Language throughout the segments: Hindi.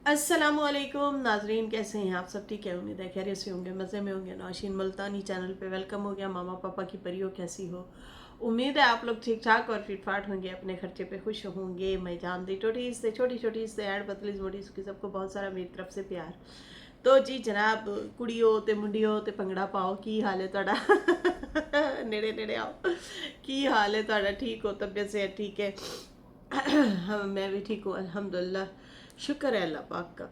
अस्सलामुअलैकुम नाजरीन, कैसे हैं आप सब? ठीक है, उम्मीद है खैरियत से होंगे, मज़े में होंगे। नौशीन मुल्तानी चैनल पे वेलकम हो गया। मामा पापा की परियों कैसी हो? उम्मीद है आप लोग ठीक ठाक और फिट फाट होंगे, अपने खर्चे पे खुश होंगे। मैं जानती टोटी से छोटी छोटी से एंड पतली मोटी की सबको बहुत सारा मेरी तरफ से प्यार। तो जी जनाब, कुड़ियो ते मुंडियो ते भंगड़ा पाओ, की हाल है ਤੁਹਾਡਾ? नेड़े नेड़े आओ। की हाल है ਤੁਹਾਡਾ? ठीक हो? तबीयत से ठीक है? हाँ, मैं भी ठीक हूँ अल्हम्दुलिल्लाह। शुक्र है अल्लाह पाक का।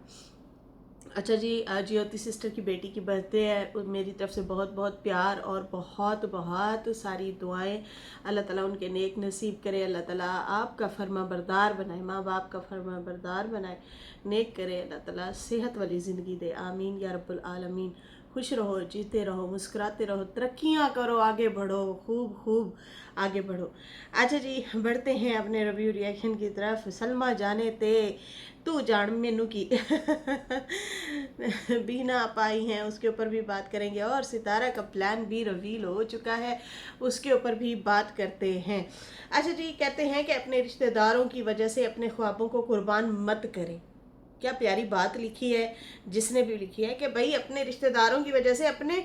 अच्छा जी, आज ज्योति सिस्टर की बेटी की बर्थडे है। मेरी तरफ से बहुत बहुत प्यार और बहुत बहुत सारी दुआएं। अल्लाह ताला उनके नेक नसीब करे। अल्लाह ताला आपका फर्मा बरदार बनाए, माँ बाप का फर्मा बरदार बनाए, नेक करे। अल्लाह ताला सेहत वाली ज़िंदगी दे, आमीन या रब्बुल आलमीन। खुश रहो, जीते रहो, मुस्कुराते रहो, तरक्कियाँ करो, आगे बढ़ो, खूब खूब आगे बढ़ो। अच्छा जी, बढ़ते हैं अपने रिव्यू रिएक्शन की तरफ। सलमा जाने ते तू जान मैनू की बीना पाई हैं, उसके ऊपर भी बात करेंगे। और सितारा का प्लान भी रिवील हो चुका है, उसके ऊपर भी बात करते हैं। अच्छा जी, कहते हैं कि अपने रिश्तेदारों की वजह से अपने ख्वाबों को कुर्बान मत करें। क्या प्यारी बात लिखी है जिसने भी लिखी है कि भाई अपने रिश्तेदारों की वजह से अपने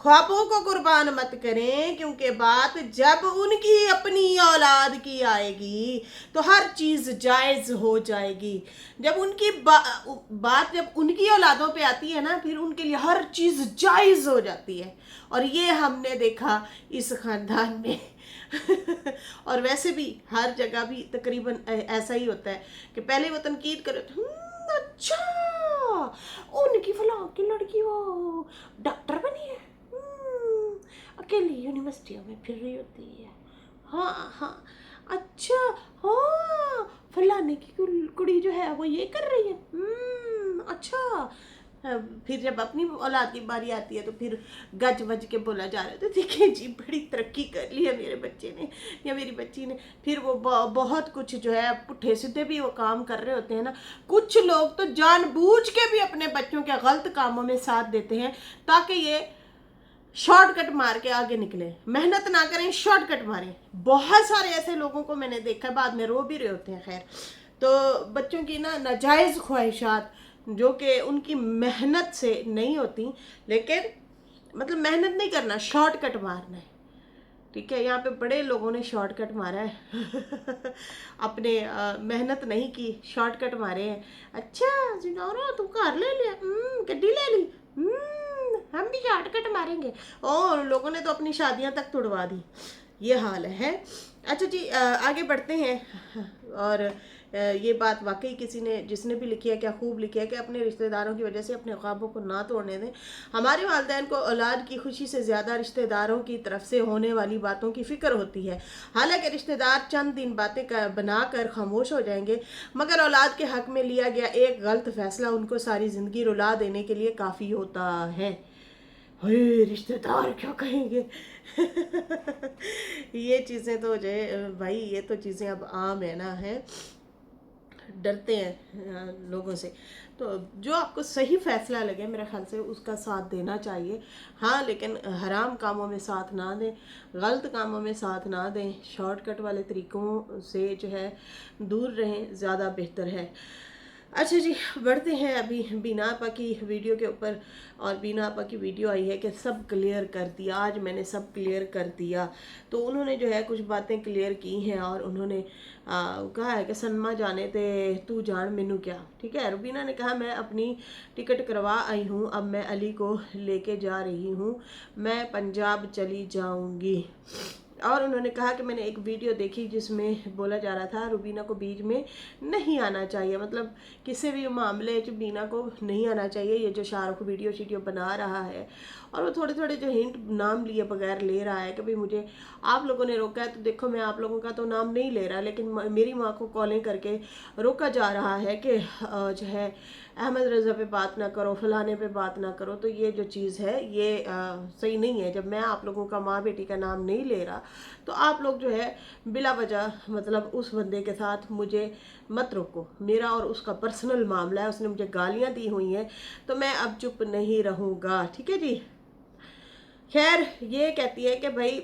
ख्वाबों को कुर्बान मत करें, क्योंकि बात जब उनकी अपनी औलाद की आएगी तो हर चीज़ जायज़ हो जाएगी। जब उनकी बात जब उनकी औलादों पे आती है ना, फिर उनके लिए हर चीज़ जायज़ हो जाती है। और ये हमने देखा इस ख़ानदान में। और वैसे भी हर जगह भी तकरीबन ऐसा ही होता है कि पहले वो तनकीद करे, अच्छा उनकी फलां की लड़की वो डॉक्टर बनी है, अकेली यूनिवर्सिटियों में फिर रही होती है। हाँ हाँ, अच्छा, हाँ फलाने की कुड़ी जो है वो ये कर रही है। अच्छा। फिर जब अपनी औलाद की बारी आती है तो फिर गज वज के बोला जा रहा है, तो देखिए जी बड़ी तरक्की कर ली है मेरे बच्चे ने या मेरी बच्ची ने। फिर वो बहुत कुछ जो है पुट्ठे सीधे भी वो काम कर रहे होते हैं ना। कुछ लोग तो जानबूझ के भी अपने बच्चों के गलत कामों में साथ देते हैं ताकि ये शॉर्टकट मार के आगे निकले, मेहनत ना करें, शॉर्टकट मारें। बहुत सारे ऐसे लोगों को मैंने देखा, बाद में रो भी रहे होते हैं। खैर, तो बच्चों की ना नाजायज़ ख्वाहिशात जो कि उनकी मेहनत से नहीं होती, लेकिन मतलब मेहनत नहीं करना, शॉर्टकट मारना है। ठीक है, यहाँ पे बड़े लोगों ने शॉर्टकट मारा है। अपने मेहनत नहीं की, शॉर्टकट मारे हैं। अच्छा जिनौरा तू घर ले लिया, गड्डी ले ली, हम भी शॉर्टकट मारेंगे। और लोगों ने तो अपनी शादियां तक तुड़वा दी। ये हाल है। अच्छा जी, आगे बढ़ते हैं। और ये बात वाकई किसी ने जिसने भी लिखी है, क्या खूब लिखी है कि अपने रिश्तेदारों की वजह से अपने ख्वाबों को ना तोड़ने दें। हमारे वालिदैन को औलाद की खुशी से ज़्यादा रिश्तेदारों की तरफ से होने वाली बातों की फ़िक्र होती है। हालांकि रिश्तेदार चंद दिन बातें बना कर खामोश हो जाएंगे, मगर औलाद के हक में लिया गया एक गलत फैसला उनको सारी ज़िंदगी रुला देने के लिए काफ़ी होता है। हे रिश्तेदार क्या कहेंगे? ये चीज़ें तो जो है भाई, ये तो चीज़ें अब आम है ना, है डरते हैं लोगों से। तो जो आपको सही फैसला लगे मेरे ख्याल से उसका साथ देना चाहिए। हाँ, लेकिन हराम कामों में साथ ना दें, गलत कामों में साथ ना दें, शॉर्टकट वाले तरीक़ों से जो है दूर रहें, ज़्यादा बेहतर है। अच्छा जी, बढ़ते हैं अभी बीना आपा की वीडियो के ऊपर। और बीना आपा की वीडियो आई है कि सब क्लियर कर दिया, आज मैंने सब क्लियर कर दिया। तो उन्होंने जो है कुछ बातें क्लियर की हैं और उन्होंने कहा है कि सनमा जाने ते तू जान मैनू क्या। ठीक है, रुबीना ने कहा मैं अपनी टिकट करवा आई हूँ, अब मैं अली को लेके जा रही हूँ, मैं पंजाब चली जाऊँगी। और उन्होंने कहा कि मैंने एक वीडियो देखी जिसमें बोला जा रहा था रुबीना को बीच में नहीं आना चाहिए, मतलब किसी भी मामले च बीना को नहीं आना चाहिए। ये जो शाहरुख वीडियो शीडियो बना रहा है और वो थोड़े थोड़े जो हिंट नाम लिए बगैर ले रहा है कि भाई मुझे आप लोगों ने रोका है, तो देखो मैं आप लोगों का तो नाम नहीं ले रहा, लेकिन मेरी माँ को कॉलें करके रोका जा रहा है कि जो है अहमद रज़ा पे बात ना करो, फलाने पे बात ना करो। तो ये जो चीज़ है ये सही नहीं है। जब मैं आप लोगों का माँ बेटी का नाम नहीं ले रहा तो आप लोग जो है बिला वजह मतलब उस बंदे के साथ मुझे मत रोको। मेरा और उसका पर्सनल मामला है, उसने मुझे गालियाँ दी हुई हैं, तो मैं अब चुप नहीं रहूँगा। ठीक है जी। खैर, ये कहती है कि भाई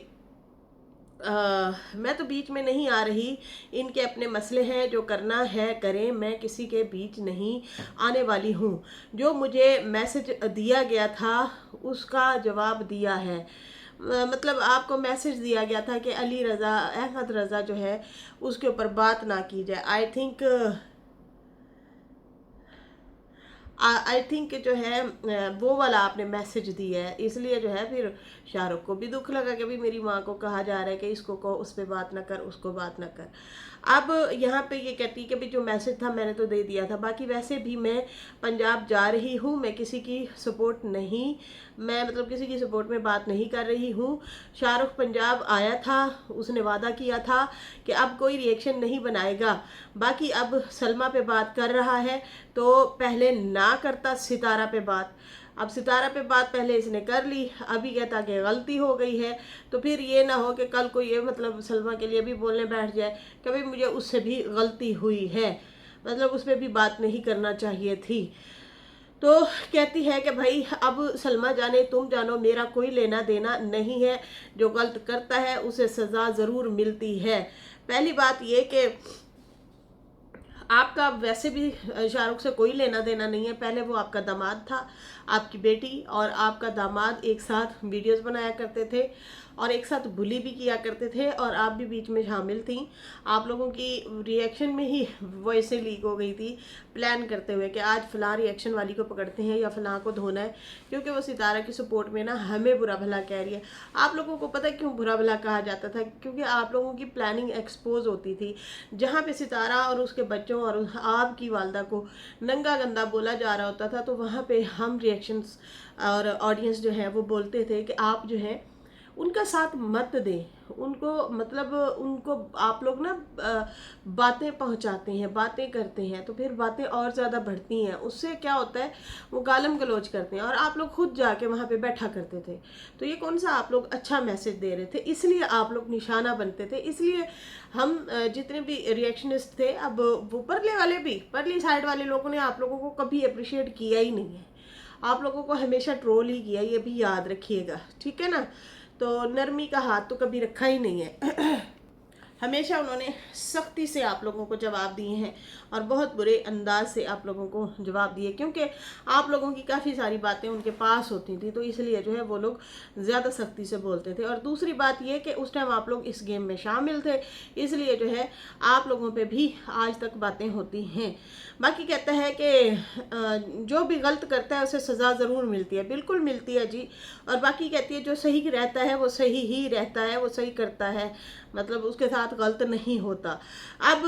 मैं तो बीच में नहीं आ रही, इनके अपने मसले हैं, जो करना है करें, मैं किसी के बीच नहीं आने वाली हूँ। जो मुझे मैसेज दिया गया था उसका जवाब दिया है। मतलब आपको मैसेज दिया गया था कि अली रज़ा, अहमद रज़ा जो है उसके ऊपर बात ना की जाए। आई थिंक जो है वो वाला आपने मैसेज दिया है, इसलिए जो है फिर शाहरुख को भी दुख लगा कि भाई मेरी माँ को कहा जा रहा है कि इसको को उस पर बात ना कर, उसको बात ना कर। अब यहाँ पे ये कहती कि भाई जो मैसेज था मैंने तो दे दिया था, बाकी वैसे भी मैं पंजाब जा रही हूँ, मैं किसी की सपोर्ट नहीं, मैं मतलब किसी की सपोर्ट में बात नहीं कर रही हूँ। शाहरुख पंजाब आया था, उसने वादा किया था कि अब कोई रिएक्शन नहीं बनाएगा। बाकी अब सलमा पे बात कर रहा है तो पहले ना करता सितारा पे बात, अब सितारा पे बात पहले इसने कर ली, अभी कहता कि गलती हो गई है। तो फिर ये ना हो कि कल को ये मतलब सलमा के लिए भी बोलने बैठ जाए कि भाई मुझे उससे भी गलती हुई है, मतलब उस पर भी बात नहीं करना चाहिए थी। तो कहती है कि भाई अब सलमा जाने तुम जानो, मेरा कोई लेना देना नहीं है, जो गलत करता है उसे सज़ा ज़रूर मिलती है। पहली बात ये कि आपका वैसे भी शाहरुख से कोई लेना देना नहीं है, पहले वो आपका दामाद था, आपकी बेटी और आपका दामाद एक साथ वीडियोस बनाया करते थे और एक साथ बुली भी किया करते थे और आप भी बीच में शामिल थी। आप लोगों की रिएक्शन में ही वॉइसें लीक हो गई थी प्लान करते हुए कि आज फलां रिएक्शन वाली को पकड़ते हैं या फलां को धोना है, क्योंकि वो सितारा की सपोर्ट में ना हमें बुरा भला कह रही है। आप लोगों को पता है क्यों बुरा भला कहा जाता था? क्योंकि आप लोगों की प्लानिंग एक्सपोज होती थी, जहाँ पे सितारा और उसके बच्चों और आपकी वालदा को नंगा गंदा बोला जा रहा होता था, तो वहाँ पे हम रिएक्शंस और ऑडियंस जो है वो बोलते थे कि आप जो है उनका साथ मत दें, उनको मतलब उनको आप लोग ना बातें पहुंचाते हैं, बातें करते हैं, तो फिर बातें और ज़्यादा बढ़ती हैं, उससे क्या होता है वो गालम गलोच करते हैं और आप लोग खुद जाके वहाँ पे बैठा करते थे। तो ये कौन सा आप लोग अच्छा मैसेज दे रहे थे, इसलिए आप लोग निशाना बनते थे। इसलिए हम जितने भी रिएक्शनिस्ट थे, अब वो परले वाले भी, परली साइड वाले लोगों ने आप लोगों को कभी अप्रिशिएट किया ही नहीं है, आप लोगों को हमेशा ट्रोल ही किया, ये भी याद रखिएगा, ठीक है ना। तो नरमी का हाथ तो कभी रखा ही नहीं है हमेशा उन्होंने सख्ती से आप लोगों को जवाब दिए हैं और बहुत बुरे अंदाज से आप लोगों को जवाब दिए, क्योंकि आप लोगों की काफ़ी सारी बातें उनके पास होती थी, तो इसलिए जो है वो लोग ज़्यादा सख्ती से बोलते थे। और दूसरी बात ये कि उस टाइम आप लोग इस गेम में शामिल थे, इसलिए जो है आप लोगों पे भी आज तक बातें होती हैं। बाकी कहता है कि जो भी गलत करता है उसे सज़ा ज़रूर मिलती है, बिल्कुल मिलती है जी। और बाकी कहती है जो सही रहता है वो सही ही रहता है, वो सही करता है, मतलब उसके साथ गलत नहीं होता। अब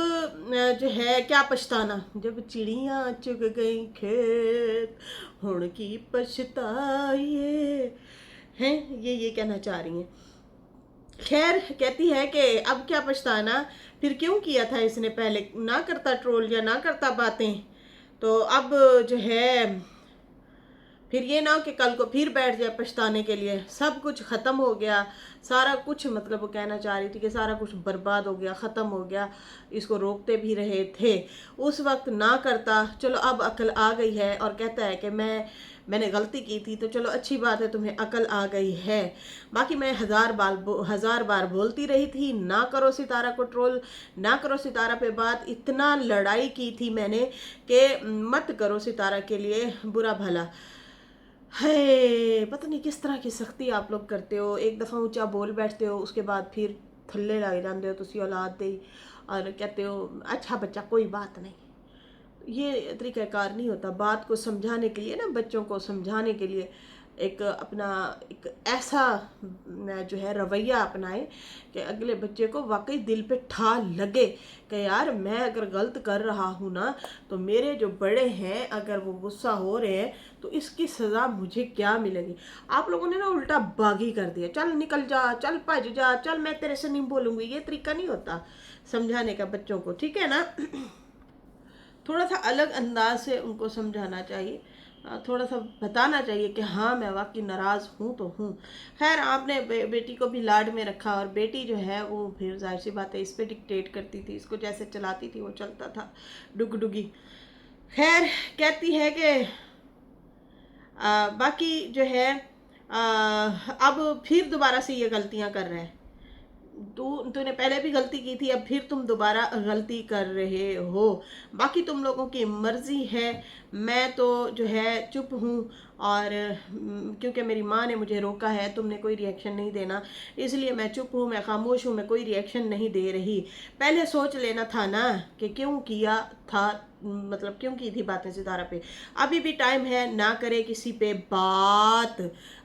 जो है क्या पछताना, जब चिड़ियाँ चुग गई खेत हुण की पछताइए, हैं ये कहना चाह रही हैं। खैर कहती है कि अब क्या पछताना, फिर क्यों किया था इसने, पहले ना करता ट्रोल या ना करता बातें, तो अब जो है फिर ये ना हो कि कल को फिर बैठ जाए पछताने के लिए। सब कुछ ख़त्म हो गया, सारा कुछ, मतलब वो कहना चाह रही थी कि सारा कुछ बर्बाद हो गया, ख़त्म हो गया, इसको रोकते भी रहे थे उस वक्त, ना करता। चलो अब अकल आ गई है और कहता है कि मैंने गलती की थी, तो चलो अच्छी बात है तुम्हें अकल आ गई है। बाकी मैं हज़ार बार बोलती रही थी ना करो सितारा को ट्रोल, ना करो सितारा पे बात, इतना लड़ाई की थी मैंने कि मत करो सितारा के लिए बुरा भला। है पता नहीं किस तरह की सख्ती आप लोग करते हो, एक दफ़ा ऊंचा बोल बैठते हो, उसके बाद फिर थल्ले लग जाते हो तुसी औलाद दे और कहते हो अच्छा बच्चा कोई बात नहीं। ये तरीक़ाकार नहीं होता बात को समझाने के लिए ना, बच्चों को समझाने के लिए एक अपना एक ऐसा जो है रवैया अपनाए कि अगले बच्चे को वाकई दिल पे ठा लगे कि यार मैं अगर गलत कर रहा हूँ ना, तो मेरे जो बड़े हैं अगर वो गुस्सा हो रहे हैं तो इसकी सज़ा मुझे क्या मिलेगी। आप लोगों ने ना उल्टा बागी कर दिया, चल निकल जा, चल भज जा, चल मैं तेरे से नहीं बोलूँगी, ये तरीका नहीं होता समझाने का बच्चों को, ठीक है ना। थोड़ा सा अलग अंदाज से उनको समझाना चाहिए, थोड़ा सा बताना चाहिए कि हाँ मैं वाकई नाराज़ हूँ तो हूँ। खैर आपने बेटी को भी लाड में रखा और बेटी जो है वो फिर जाहिर सी बात है इस पे डिक्टेट करती थी, इसको जैसे चलाती थी वो चलता था डुग। खैर कहती है कि बाकी जो है अब फिर दोबारा से ये गलतियाँ कर रहे हैं, तूने पहले भी गलती की थी, अब फिर तुम दोबारा गलती कर रहे हो। बाकी तुम लोगों की मर्जी है। मैं तो जो है चुप हूँ। और क्योंकि मेरी माँ ने मुझे रोका है, तुमने कोई रिएक्शन नहीं देना, इसलिए मैं चुप हूँ, मैं खामोश हूँ, मैं कोई रिएक्शन नहीं दे रही। पहले सोच लेना था ना कि क्यों किया था, मतलब क्यों की थी बातें सितारा पे। अभी भी टाइम है, ना करे किसी पे बात।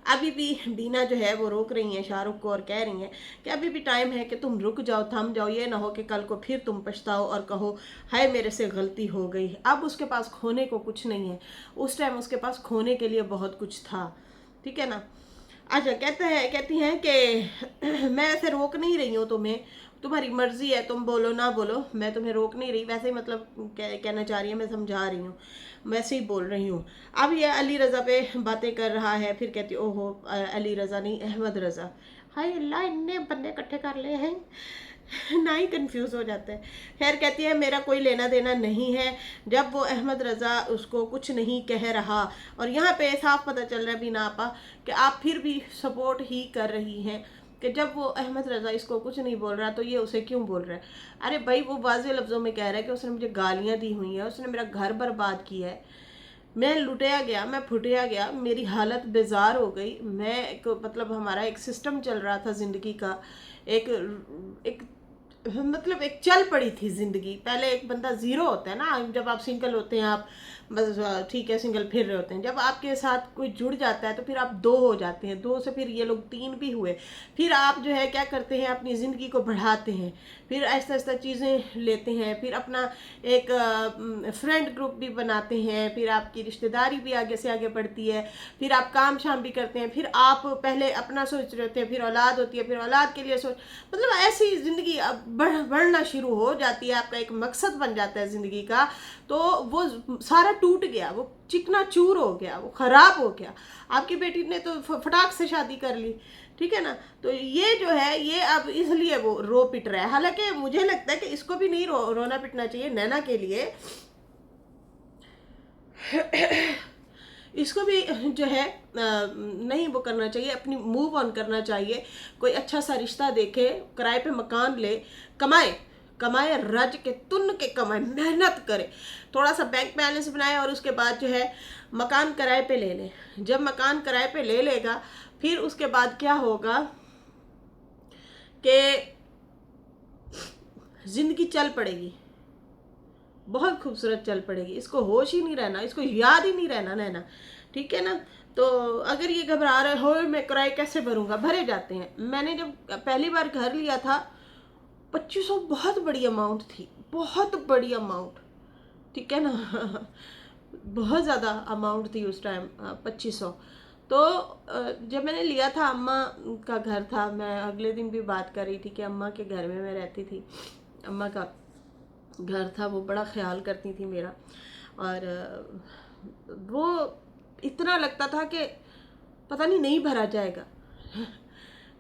अभी भी दीना जो है वो रोक रही है शाहरुख को और कह रही हैं कि अभी भी टाइम है कि तुम रुक जाओ, थम जाओ, ये ना हो कि कल को फिर तुम पछताओ और कहो हाय मेरे से गलती हो गई। अब उसके पास खोने को कुछ नहीं है, उस टाइम उसके पास खोने के लिए बहुत कुछ था। ठीक है ना। अच्छा, कहती हैं कि मैं ऐसे रोक नहीं रही हूँ तुम्हें, तुम्हारी मर्जी है, तुम बोलो ना बोलो, मैं तुम्हें रोक नहीं रही। वैसे ही मतलब कहना चाह रही है, मैं समझा रही हूँ, वैसे ही बोल रही हूँ। अब ये अली रज़ा पे बातें कर रहा है, फिर कहती ओहो अली रज़ा नहीं अहमद रज़ा। हाय अल्लाह, इतने बंदे इकट्ठे कर ले हैं ना ही कंफ्यूज हो जाता है। खैर कहती है मेरा कोई लेना देना नहीं है, जब वो अहमद रज़ा उसको कुछ नहीं कह रहा। और यहाँ पे साफ पता चल रहा है बीना आपा कि आप फिर भी सपोर्ट ही कर रही हैं कि जब वो अहमद रज़ा इसको कुछ नहीं बोल रहा तो ये उसे क्यों बोल रहा है। अरे भाई, वो वाज़े लफ्ज़ों में कह रहा है कि उसने मुझे गालियाँ दी हुई हैं, उसने मेरा घर बर्बाद किया है, मैं लुटिया गया, मैं फुटिया गया, मेरी हालत बेजार हो गई। मैं एक मतलब हमारा एक सिस्टम चल रहा था ज़िंदगी का, एक एक मतलब एक चल पड़ी थी ज़िंदगी। पहले एक बंदा ज़ीरो होता है ना, जब आप सिंगल होते हैं, आप बस ठीक है सिंगल फिर रहे होते हैं। जब आपके साथ कोई जुड़ जाता है तो फिर आप दो हो जाते हैं, दो से फिर ये लोग तीन भी हुए। फिर आप जो है क्या करते हैं, अपनी ज़िंदगी को बढ़ाते हैं, फिर ऐसा ऐसा चीज़ें लेते हैं, फिर अपना एक फ्रेंड ग्रुप भी बनाते हैं, फिर आपकी रिश्तेदारी भी आगे से आगे बढ़ती है, फिर आप काम शाम भी करते हैं, फिर आप पहले अपना सोच रहे होते हैं, फिर औलाद होती है, फिर औलाद के लिए सोच, मतलब ऐसी ज़िंदगी अब बढ़ना शुरू हो जाती है, आपका एक मकसद बन जाता है ज़िंदगी का। तो वो सारा टूट गया, वो चिकना चूर हो गया, वो ख़राब हो गया। आपकी बेटी ने तो फटाक से शादी कर ली, ठीक है ना। तो ये जो है ये अब इसलिए वो रो पिट रहा है। हालांकि मुझे लगता है कि इसको भी नहीं रोना पिटना चाहिए नैना के लिए, इसको भी जो है नहीं वो करना चाहिए, अपनी मूव ऑन करना चाहिए। कोई अच्छा सा रिश्ता देखे, किराए पे मकान ले, कमाए कमाए, रज के तुन के कमाए, मेहनत करे, थोड़ा सा बैंक बैलेंस बनाए और उसके बाद जो है मकान किराए पे ले ले। जब मकान किराए पे ले लेगा फिर उसके बाद क्या होगा कि ज़िंदगी चल पड़ेगी, बहुत खूबसूरत चल पड़ेगी। इसको होश ही नहीं रहना, इसको याद ही नहीं रहना नैना, ठीक है ना। तो अगर ये घबरा रहे हो मैं किराए कैसे भरूंगा, भरे जाते हैं। मैंने जब पहली बार घर लिया था 2500 बहुत बड़ी अमाउंट थी, बहुत बड़ी अमाउंट, ठीक है ना बहुत ज़्यादा अमाउंट थी उस टाइम 2500। तो जब मैंने लिया था, अम्मा का घर था, मैं अगले दिन भी बात कर रही थी कि अम्मा के घर में मैं रहती थी, अम्मा का घर था, वो बड़ा ख्याल करती थी मेरा। और वो इतना लगता था कि पता नहीं भरा जाएगा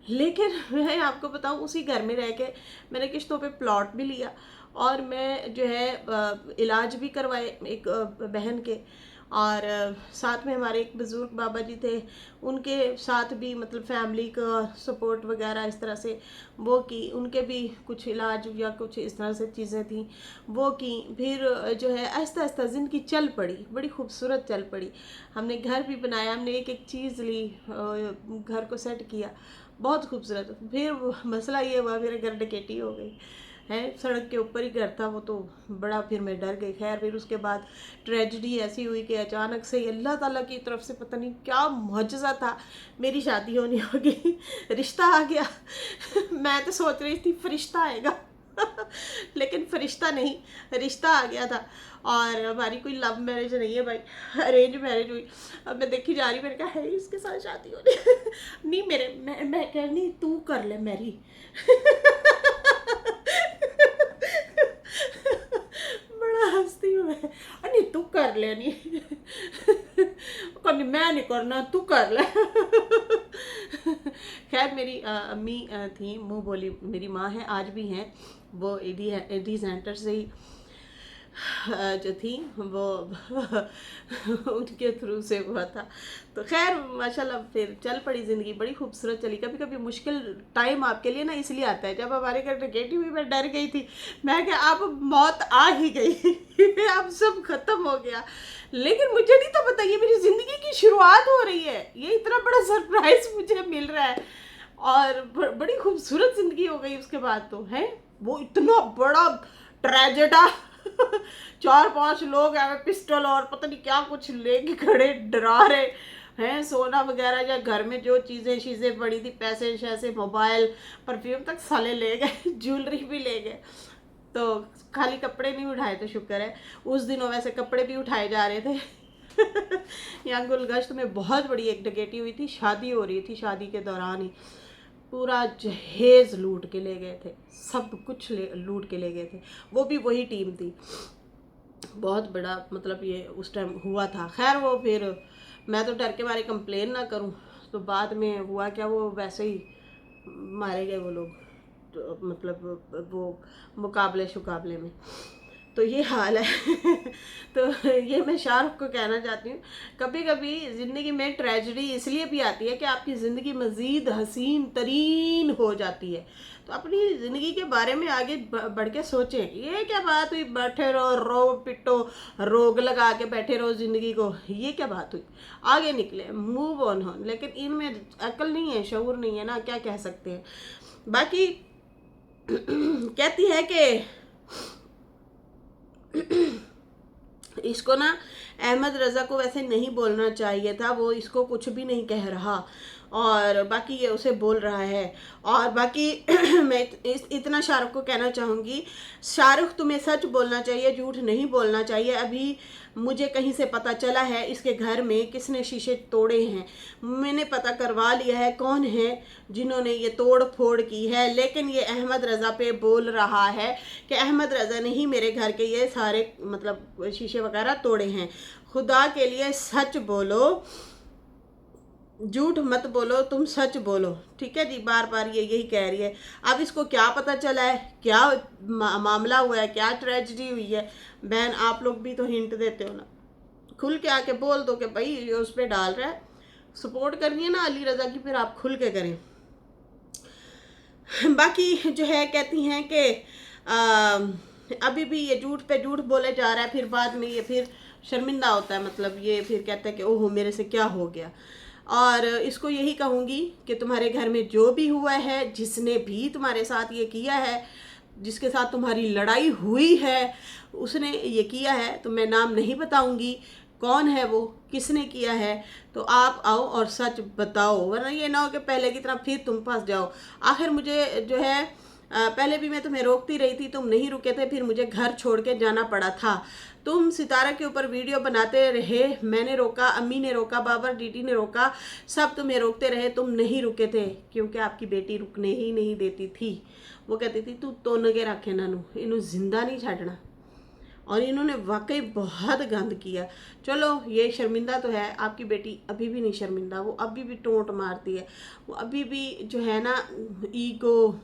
लेकिन मैं आपको बताऊं, उसी घर में रह के मैंने किश्तों पे प्लॉट भी लिया और मैं जो है इलाज भी करवाए एक बहन के। और साथ में हमारे एक बुज़ुर्ग बाबा जी थे, उनके साथ भी मतलब फैमिली का सपोर्ट वगैरह इस तरह से वो की, उनके भी कुछ इलाज या कुछ इस तरह से चीज़ें थी वो की। फिर जो है आहिस्ता आहिस्ता ज़िंदगी चल पड़ी, बड़ी खूबसूरत चल पड़ी। हमने घर भी बनाया, हमने एक एक चीज़ ली, घर को सेट किया, बहुत खूबसूरत। फिर मसला ये हुआ, मेरे घर डकैती हो गई है, सड़क के ऊपर ही घर था वो, तो बड़ा फिर मैं डर गई। खैर फिर उसके बाद ट्रेजिडी ऐसी हुई कि अचानक से अल्लाह ताला की तरफ से पता नहीं क्या मुअज्जज़ा था, मेरी शादी होनी होगी रिश्ता आ गया मैं तो सोच रही थी फरिश्ता आएगा लेकिन फरिश्ता नहीं, रिश्ता आ गया था। और हमारी कोई लव मैरिज नहीं है भाई, अरेंज मैरिज हुई। अब मैं देखी जा रही, मैंने कहा है इसके साथ शादी होनी नहीं मेरे, मैं कह नहीं तू कर ले मेरी बड़ा हंसती हूँ मैं, नहीं तू कर ले, नहीं कहनी मैं नहीं करना तू कर ले खैर मेरी अम्मी थी मुँह बोली, मेरी माँ है आज भी हैं, वो एडी सेंटर से ही जो थी वो उनके थ्रू से हुआ था। तो खैर माशाल्लाह फिर चल पड़ी ज़िंदगी, बड़ी खूबसूरत चली। कभी कभी मुश्किल टाइम आपके लिए ना इसलिए आता है। जब हमारे घर नेगेटिव हुई मैं डर गई थी, मैं क्या अब मौत आ ही गई अब सब खत्म हो गया। लेकिन मुझे नहीं तो पता ये मेरी ज़िंदगी की शुरुआत हो रही है, ये इतना बड़ा सरप्राइज मुझे मिल रहा है और बड़ी खूबसूरत ज़िंदगी हो गई उसके बाद। तो है वो इतना बड़ा ट्रेजेडा 4-5 लोग हैं पिस्टल और पता नहीं क्या कुछ लेके खड़े डरा रहे हैं, सोना वगैरह या घर में जो चीज़ें पड़ी थी, पैसे शैसे मोबाइल परफ्यूम तक साले ले गए ज्वेलरी भी ले गए। तो खाली कपड़े नहीं उठाए तो शुक्र है, उस दिनों वैसे कपड़े भी उठाए जा रहे थे यहाँ गुलगश्त में बहुत बड़ी एक डकैती हुई थी, शादी हो रही थी, शादी के दौरान ही पूरा जहेज लूट के ले गए थे, सब कुछ लूट के ले गए थे। वो भी वही टीम थी, बहुत बड़ा मतलब ये उस टाइम हुआ था। खैर वो फिर मैं तो डर के मारे कंप्लेन ना करूं, तो बाद में हुआ क्या, वो वैसे ही मारे गए वो लोग, तो मतलब वो मुकाबले शुकाबले में। तो ये हाल है तो ये मैं शाहरुख को कहना चाहती हूँ, कभी कभी ज़िंदगी में ट्रेजेडी इसलिए भी आती है कि आपकी ज़िंदगी मज़ीद हसीन तरीन हो जाती है। तो अपनी ज़िंदगी के बारे में आगे बढ़ के सोचें। ये क्या बात हुई बैठे रहो रो पिटो रोग लगा के बैठे रहो ज़िंदगी को, ये क्या बात हुई, आगे निकले मूव ऑन हो। लेकिन इनमें अकल नहीं है, शऊर नहीं है ना, क्या कह सकते हैं। बाकी कहती है कि इसको ना अहमद रज़ा को वैसे नहीं बोलना चाहिए था, वो इसको कुछ भी नहीं कह रहा और बाकी ये उसे बोल रहा है। और बाकी मैं इतना शाहरुख को कहना चाहूँगी, शाहरुख तुम्हें सच बोलना चाहिए, झूठ नहीं बोलना चाहिए। अभी मुझे कहीं से पता चला है इसके घर में किसने शीशे तोड़े हैं, मैंने पता करवा लिया है कौन है जिन्होंने ये तोड़ फोड़ की है। लेकिन ये अहमद रज़ा पे बोल रहा है कि अहमद रज़ा ने ही मेरे घर के ये सारे मतलब शीशे वगैरह तोड़े हैं। खुदा के लिए सच बोलो, झूठ मत बोलो, तुम सच बोलो, ठीक है जी। बार बार ये यही कह रही है। अब इसको क्या पता चला है, क्या मामला हुआ है, क्या ट्रेजेडी हुई है। बहन आप लोग भी तो हिंट देते हो ना, खुल के आके बोल दो कि भाई ये उस पर डाल रहा है, सपोर्ट करनी है ना अली रज़ा की, फिर आप खुल के करें। बाकी जो है कहती हैं कि अभी भी ये झूठ पे झूठ बोले जा रहा है, फिर बाद में ये फिर शर्मिंदा होता है, मतलब ये फिर कहता है कि ओहो मेरे से क्या हो गया। और इसको यही कहूँगी कि तुम्हारे घर में जो भी हुआ है, जिसने भी तुम्हारे साथ ये किया है, जिसके साथ तुम्हारी लड़ाई हुई है, उसने ये किया है, तो मैं नाम नहीं बताऊँगी कौन है वो, किसने किया है। तो आप आओ और सच बताओ, वरना ये ना हो कि पहले की तरह फिर तुम फंस जाओ। आखिर मुझे जो है पहले भी मैं तुम्हें रोकती रही थी, तुम नहीं रुके थे, फिर मुझे घर छोड़ के जाना पड़ा था। तुम सितारा के ऊपर वीडियो बनाते रहे, मैंने रोका, अम्मी ने रोका, बाबर डीडी ने रोका, सब तुम्हें रोकते रहे, तुम नहीं रुके थे क्योंकि आपकी बेटी रुकने ही नहीं देती थी। वो कहती थी तू तोनगे रखे नानू, इनू जिंदा नहीं छाड़ना। और इन्होंने वाकई बहुत गंद किया। चलो ये शर्मिंदा तो है, आपकी बेटी अभी भी नहीं शर्मिंदा, वो अभी भी टोंट मारती है, वो अभी भी जो है ना ईगो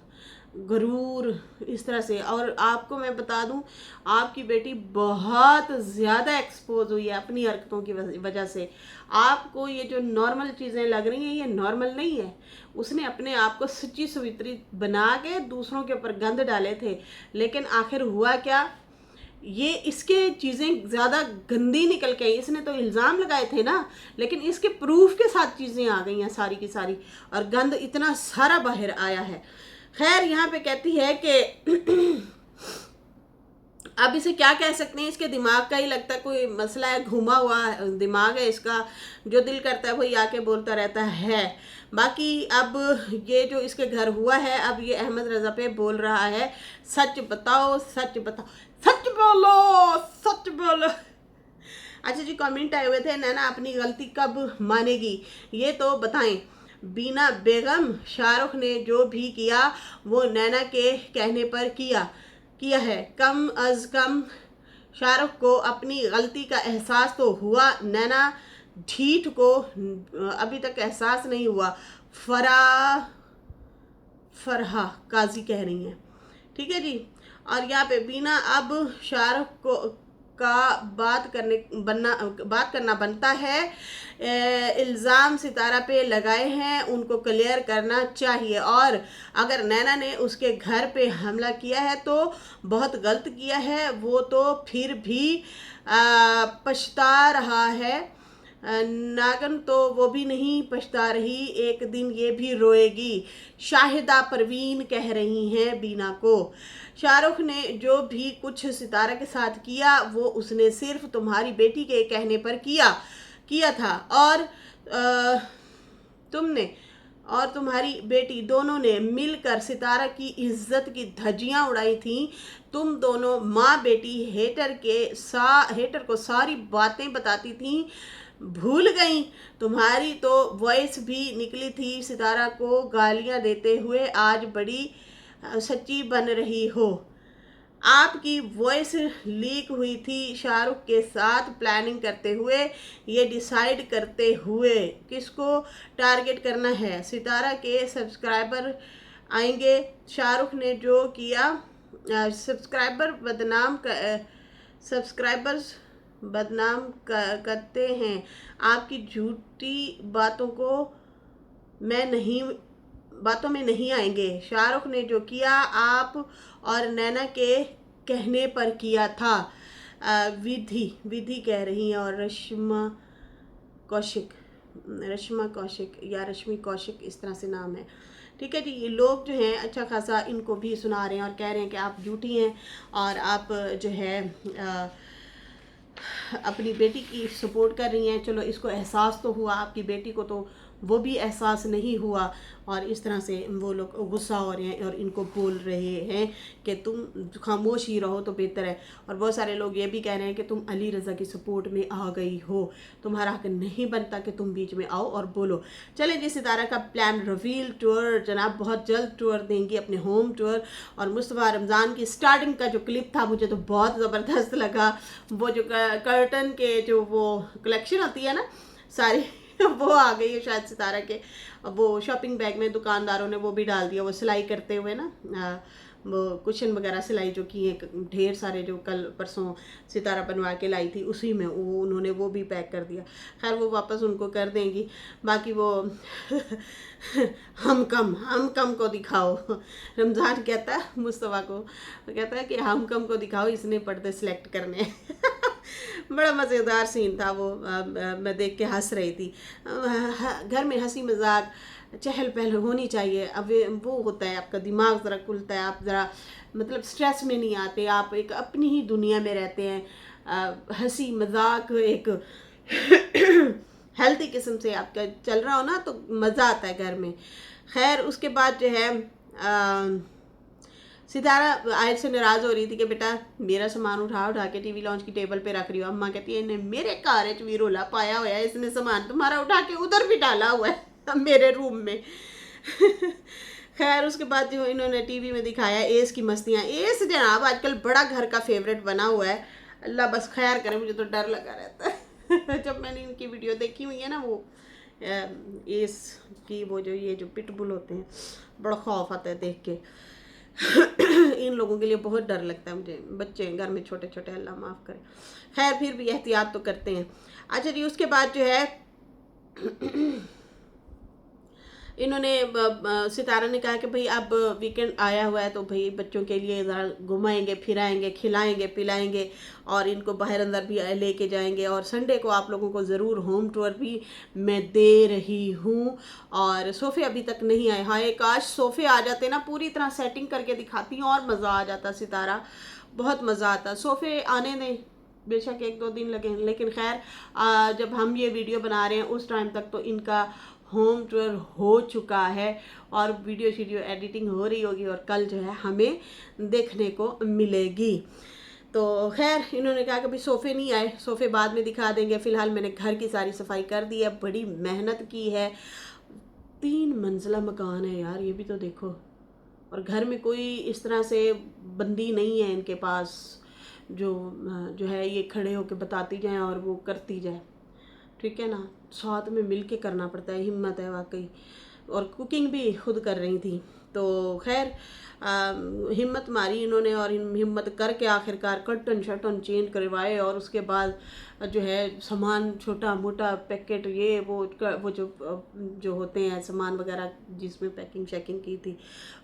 गरूर इस तरह से। और आपको मैं बता दूं, आपकी बेटी बहुत ज़्यादा एक्सपोज हुई है अपनी हरकतों की वजह से। आपको ये जो नॉर्मल चीज़ें लग रही हैं ये नॉर्मल नहीं है। उसने अपने आप को सच्ची सवित्री बना के दूसरों के ऊपर गंद डाले थे, लेकिन आखिर हुआ क्या, ये इसके चीज़ें ज़्यादा गंदी निकल के आई। इसने तो इल्ज़ाम लगाए थे ना, लेकिन इसके प्रूफ के साथ चीज़ें आ गई हैं सारी की सारी, और गंद इतना सारा बाहर आया है। खैर यहाँ पे कहती है कि अब इसे क्या कह सकते हैं, इसके दिमाग का ही लगता है कोई मसला है, घुमा हुआ दिमाग है इसका, जो दिल करता है वही आके बोलता रहता है। बाकी अब ये जो इसके घर हुआ है, अब ये अहमद रज़ा पे बोल रहा है सच बताओ, सच बताओ, सच बोलो, सच बोलो। अच्छा जी, कमेंट आए हुए थे नैना अपनी गलती कब मानेगी, ये तो बताएं। बीना बेगम, शाहरुख ने जो भी किया वो नैना के कहने पर किया है। कम अज़ कम शाहरुख को अपनी गलती का एहसास तो हुआ, नैना ढीठ को अभी तक एहसास नहीं हुआ। फरहा काजी कह रही हैं, ठीक है जी। और यहाँ पे बीना अब शाहरुख का बात करना बनता है। इल्ज़ाम सितारा पे लगाए हैं, उनको क्लियर करना चाहिए। और अगर नैना ने उसके घर पे हमला किया है तो बहुत गलत किया है, वो तो फिर भी पछता रहा है। नागन तो वो भी नहीं पछता रही, एक दिन ये भी रोएगी। शाहिदा परवीन कह रही हैं बीना को, शाहरुख ने जो भी कुछ सितारा के साथ किया वो उसने सिर्फ तुम्हारी बेटी के कहने पर किया था। और तुमने और तुम्हारी बेटी दोनों ने मिलकर सितारा की इज्जत की धज्जियां उड़ाई थी। तुम दोनों माँ बेटी हेटर को सारी बातें बताती थी, भूल गई। तुम्हारी तो वॉइस भी निकली थी सितारा को गालियां देते हुए, आज बड़ी सच्ची बन रही हो। आपकी वॉइस लीक हुई थी शाहरुख के साथ प्लानिंग करते हुए, ये डिसाइड करते हुए किसको टारगेट करना है। सितारा के सब्सक्राइबर आएंगे, शाहरुख ने जो किया सब्सक्राइबर्स बदनाम करते हैं। आपकी झूठी बातों में नहीं आएंगे। शाहरुख ने जो किया आप और नैना के कहने पर किया था। विधि कह रही हैं, और रश्मा कौशिक या रश्मि कौशिक इस तरह से नाम है। ठीक है जी, ये लोग जो हैं अच्छा खासा इनको भी सुना रहे हैं और कह रहे हैं कि आप झूठी हैं और आप जो है अपनी बेटी की सपोर्ट कर रही हैं। चलो, इसको एहसास तो हुआ, आपकी बेटी को तो वो भी एहसास नहीं हुआ, और इस तरह से वो लोग गुस्सा हो रहे हैं और इनको बोल रहे हैं कि तुम खामोश ही रहो तो बेहतर है। और बहुत सारे लोग ये भी कह रहे हैं कि तुम अली रज़ा की सपोर्ट में आ गई हो, तुम्हारा हक नहीं बनता कि तुम बीच में आओ और बोलो। चलें जी, सितारा का प्लान रिवील टूर जनाब बहुत जल्द टूर देंगी, अपने होम टूर। और मुस्तफ़ा रमज़ान की स्टार्टिंग का जो क्लिप था मुझे तो बहुत ज़बरदस्त लगा। वो जो कर्टन के जो वो कलेक्शन होती है ना सारी वो आ गई है शायद सितारा के। वो शॉपिंग बैग में दुकानदारों ने वो भी डाल दिया, वो सिलाई करते हुए ना वो कुशन वगैरह सिलाई जो की है ढेर सारे, जो कल परसों सितारा बनवा के लाई थी उसी में वो उन्होंने वो भी पैक कर दिया। खैर वो वापस उनको कर देंगी। बाकी वो हम कम को दिखाओ, रमज़ान कहता है मुस्तफ़ा को, कहता है कि हम कम को दिखाओ, इसने पर्दे सिलेक्ट करने बड़ा मज़ेदार सीन था वो। मैं देख के हंस रही थी। घर में हंसी मजाक चहल पहल होनी चाहिए। अब वो होता है, आपका दिमाग ज़रा खुलता है, आप ज़रा मतलब स्ट्रेस में नहीं आते, आप एक अपनी ही दुनिया में रहते हैं। हंसी मजाक एक हेल्थी किस्म से आपका चल रहा हो ना तो मज़ा आता है घर में। खैर उसके बाद जो है सितारा आयत से नाराज़ हो रही थी कि बेटा मेरा सामान उठा के टीवी लॉन्च की टेबल पे रख रही हो। अम्मा कहती है इन्हें मेरे घर च भी रोला पाया हुआ है, इसने सामान तुम्हारा उठा के उधर भी डाला हुआ है मेरे रूम में। खैर उसके बाद जो इन्होंने टीवी में दिखाया एस की मस्तियाँ। एस जनाब आजकल बड़ा घर का फेवरेट बना हुआ है, अल्लाह बस खैर करे, मुझे तो डर लगा रहता है जब मैंने इनकी वीडियो देखी हुई है ना वो एस की, वो जो ये जो पिटबुल होते हैं, बड़ा खौफ आता है देख के इन लोगों के लिए बहुत डर लगता है मुझे। बच्चे घर में छोटे छोटे, अल्लाह माफ़ करे। खैर फिर भी एहतियात तो करते हैं। अच्छा जी, उसके बाद जो है इन्होंने सितारा ने कहा कि भाई अब वीकेंड आया हुआ है तो भाई बच्चों के लिए ज़रा घुमाएंगे फिराएंगे, खिलाएंगे पिलाएंगे और इनको बाहर अंदर भी लेके जाएंगे। और संडे को आप लोगों को ज़रूर होम टूर भी मैं दे रही हूँ। और सोफ़े अभी तक नहीं आए, हाय काश सोफ़े आ जाते ना, पूरी तरह सेटिंग करके दिखाती हूँ और मज़ा आ जाता सितारा, बहुत मज़ा आता। सोफ़े आने दें, बेशक 1-2 दिन लगे, लेकिन खैर जब हम ये वीडियो बना रहे हैं उस टाइम तक तो इनका होम टूर हो चुका है और वीडियो एडिटिंग हो रही होगी और कल जो है हमें देखने को मिलेगी। तो खैर इन्होंने कहा कि भाई सोफ़े नहीं आए, सोफ़े बाद में दिखा देंगे। फ़िलहाल मैंने घर की सारी सफाई कर दी है, बड़ी मेहनत की है। 3 मंजिला मकान है यार, ये भी तो देखो। और घर में कोई इस तरह से बंदी नहीं है इनके पास जो है ये खड़े होकर बताती जाए और वो करती जाए, ठीक है ना। साथ में मिल के करना पड़ता है, हिम्मत है वाकई। और कुकिंग भी खुद कर रही थी, तो खैर हिम्मत मारी इन्होंने और हिम्मत करके आखिरकार कर्टन शर्टन चेंज करवाए और उसके बाद जो है सामान छोटा मोटा पैकेट ये वो जो होते हैं सामान वगैरह जिसमें पैकिंग शैकिंग की थी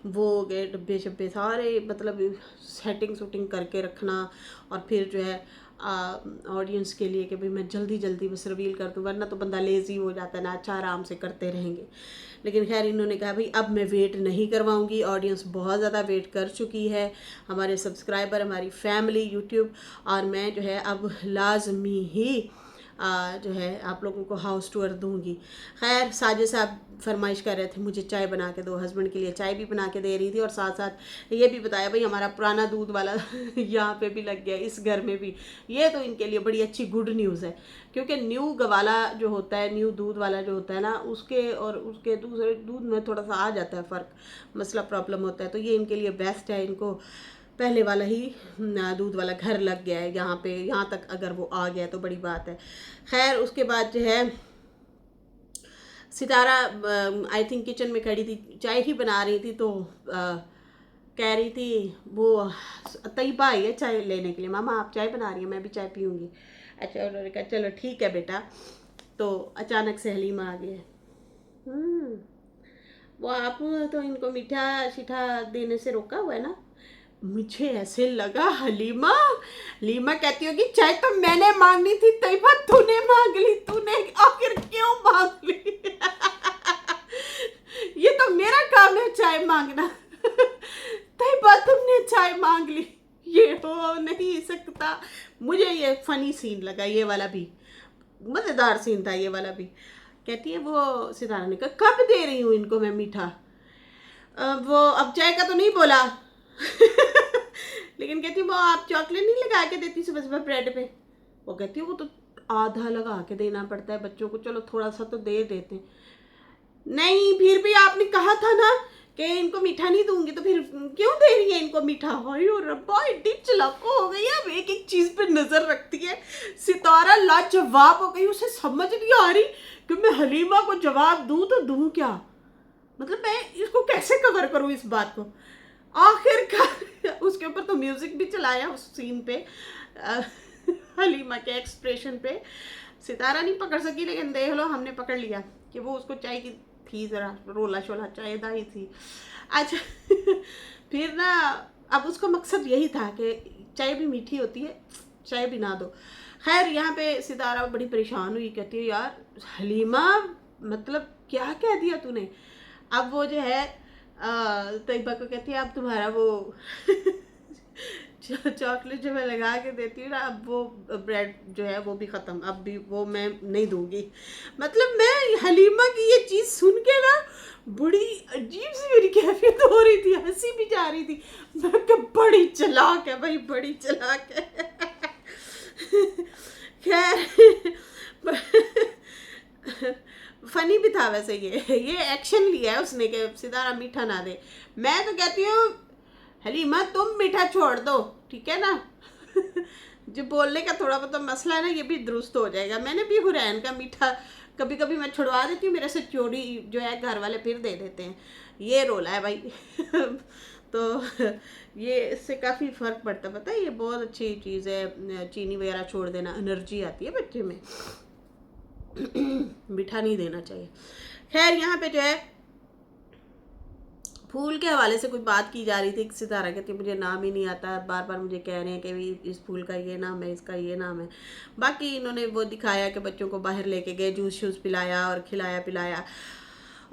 वो गए डब्बे शब्बे सारे मतलब सेटिंग सूटिंग करके रखना और फिर जो है ऑडियंस के लिए कि भाई मैं जल्दी जल्दी बस रिवील कर दूँ, वरना तो बंदा लेज़ी हो जाता है ना, अच्छा आराम से करते रहेंगे। लेकिन खैर इन्होंने कहा भाई अब मैं वेट नहीं करवाऊंगी, ऑडियंस बहुत ज़्यादा वेट कर चुकी है, हमारे सब्सक्राइबर हमारी फैमिली यूट्यूब, और मैं जो है अब लाजमी ही जो है आप लोगों को हाउस टूर दूंगी। खैर साजिद साहब फरमाइश कर रहे थे मुझे चाय बना के दो, हस्बैंड के लिए चाय भी बना के दे रही थी और साथ साथ ये भी बताया भाई हमारा पुराना दूध वाला यहाँ पे भी लग गया, इस घर में भी। ये तो इनके लिए बड़ी अच्छी गुड न्यूज़ है, क्योंकि न्यू गवाला जो होता है, न्यू दूध वाला जो होता है ना, उसके और उसके दूसरे दूध में थोड़ा सा आ जाता है फ़र्क, मसला प्रॉब्लम होता है। तो ये इनके लिए बेस्ट है, इनको पहले वाला ही दूध वाला घर लग गया है यहाँ पे, यहाँ तक अगर वो आ गया तो बड़ी बात है। खैर उसके बाद जो है सितारा आई थिंक किचन में खड़ी थी, चाय ही बना रही थी, तो कह रही थी वो तैयबा आई है चाय लेने के लिए, मामा आप चाय बना रही हैं, मैं भी चाय पीऊँगी। अच्छा उन्होंने कहा चलो ठीक है बेटा। तो अचानक से हलीमा आ गया। वो आप तो इनको मीठा शीठा देने से रोका हुआ है ना। मुझे ऐसे लगा हलीमा कहती होगी चाय तो मैंने मांगनी थी, तैयबा तूने मांग ली, तूने आखिर क्यों मांग ली? ये तो मेरा काम है चाय मांगना। तैयबा तुमने चाय मांग ली, ये हो नहीं सकता। मुझे ये फनी सीन लगा, ये वाला भी मज़ेदार सीन था ये वाला भी। कहती है वो सितारा ने कहा कब दे रही हूँ इनको मैं मीठा, वो अब चाय का तो नहीं बोला। लेकिन कहती वो आप चॉकलेट नहीं लगा के देती सुबह सुबह ब्रेड पे। वो कहती है वो तो आधा लगा के देना पड़ता है बच्चों को, चलो थोड़ा सा तो दे देते हैं। नहीं फिर भी आपने कहा था ना कि इनको मीठा नहीं दूंगी, तो फिर क्यों दे रही है इनको मीठा? हाय रब्बा इतनी चलाको हो गई है, अब एक एक चीज़ पे नज़र रखती है। सितारा लाजवाब हो गई, उसे समझ नहीं आ रही कि मैं हलीमा को जवाब दूँ तो दूँ क्या, मतलब मैं इसको कैसे कवर करूँ इस बात को। आखिरकार उसके ऊपर तो म्यूज़िक भी चलाया उस सीन पे, हलीमा के एक्सप्रेशन पे। सितारा नहीं पकड़ सकी, लेकिन देख लो हमने पकड़ लिया कि वो उसको चाय की थी, ज़रा रोला शोला चाय दाई थी। अच्छा फिर ना अब उसका मकसद यही था कि चाय भी मीठी होती है, चाय भी ना दो। खैर यहाँ पे सितारा बड़ी परेशान हुई, कहती है यार हलीमा मतलब क्या कह दिया तूने। अब वो जो है तैयबा को कहती है अब तुम्हारा वो चॉकलेट जो मैं लगा के देती हूँ ना, अब वो ब्रेड जो है वो भी ख़त्म, अब भी वो मैं नहीं दूंगी। मतलब मैं हलीमा की ये चीज़ सुन के ना बड़ी अजीब सी मेरी कैफियत हो रही थी, हंसी भी जा रही थी। मैं क्या बड़ी चालाक है भाई, बड़ी चालाक है। खैर फनी भी था वैसे, ये एक्शन लिया है उसने कि सितारा मीठा ना दे। मैं तो कहती हूँ हलीमा तुम मीठा छोड़ दो, ठीक है ना। जो बोलने का थोड़ा बहुत मसला है ना, ये भी दुरुस्त हो जाएगा। मैंने भी हुरैन का मीठा कभी कभी मैं छुड़वा देती हूँ, मेरे से चोरी जो है घर वाले फिर दे देते हैं, ये रोला है भाई। तो ये इससे काफ़ी फ़र्क पड़ता है, पता है, ये बहुत अच्छी चीज़ है। चीनी वगैरह छोड़ देना, एनर्जी आती है बच्चे में। मीठा नहीं देना चाहिए। खैर यहाँ पे जो है फूल के हवाले से कुछ बात की जा रही थी। सितारा कहती मुझे नाम ही नहीं आता, बार बार मुझे कह रहे हैं कि इस फूल का ये नाम है, इसका ये नाम है। बाकी इन्होंने वो दिखाया कि बच्चों को बाहर लेके गए, जूस शूस पिलाया और खिलाया पिलाया।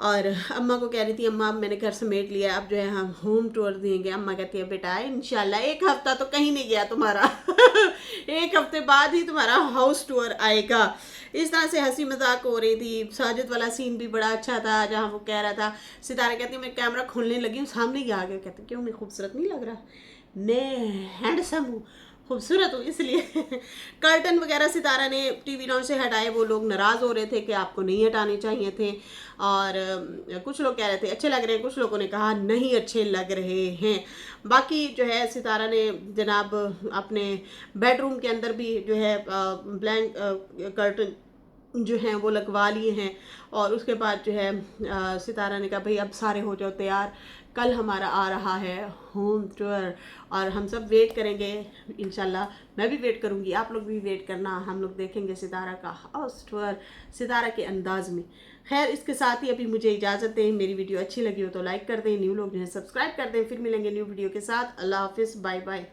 और अम्मा को कह रही थी अम्मा अब मैंने घर समेट लिया, अब जो है हम होम टूर देंगे। अम्मा कहती है बेटा इंशाल्लाह एक हफ्ता तो कहीं नहीं गया तुम्हारा। एक हफ्ते बाद ही तुम्हारा हाउस टूर आएगा। इस तरह से हंसी मजाक हो रही थी। साजिद वाला सीन भी बड़ा अच्छा था, जहाँ वो कह रहा था, सितारा कहती है मैं कैमरा खोलने लगी हूँ, सामने ही आ गया। कहते क्यों मैं खूबसूरत नहीं लग रहा, मैं हैंडसम हूँ, खूबसूरत हूँ इसलिए। कर्टन वगैरह सितारा ने टीवी नाउ से हटाए, वो लोग नाराज़ हो रहे थे कि आपको नहीं हटाने चाहिए थे। और कुछ लोग कह रहे थे अच्छे लग रहे हैं, कुछ लोगों ने कहा नहीं अच्छे लग रहे हैं। बाकी जो है सितारा ने जनाब अपने बेडरूम के अंदर भी जो है ब्लैंक कर्टन जो हैं वो लगवा लिए हैं। और उसके बाद जो है सितारा ने कहा भाई अब सारे हो जाओ तैयार, कल हमारा आ रहा है होम टूर और हम सब वेट करेंगे इंशाल्लाह। मैं भी वेट करूँगी, आप लोग भी वेट करना। हम लोग देखेंगे सितारा का हाउस टूर सितारा के अंदाज में। खैर, इसके साथ ही अभी मुझे इजाज़त दें। मेरी वीडियो अच्छी लगी हो तो लाइक कर दें, न्यू लोग जो है सब्सक्राइब कर दें। फिर मिलेंगे न्यू वीडियो के साथ। अल्लाह हाफिज़, बाय बाय।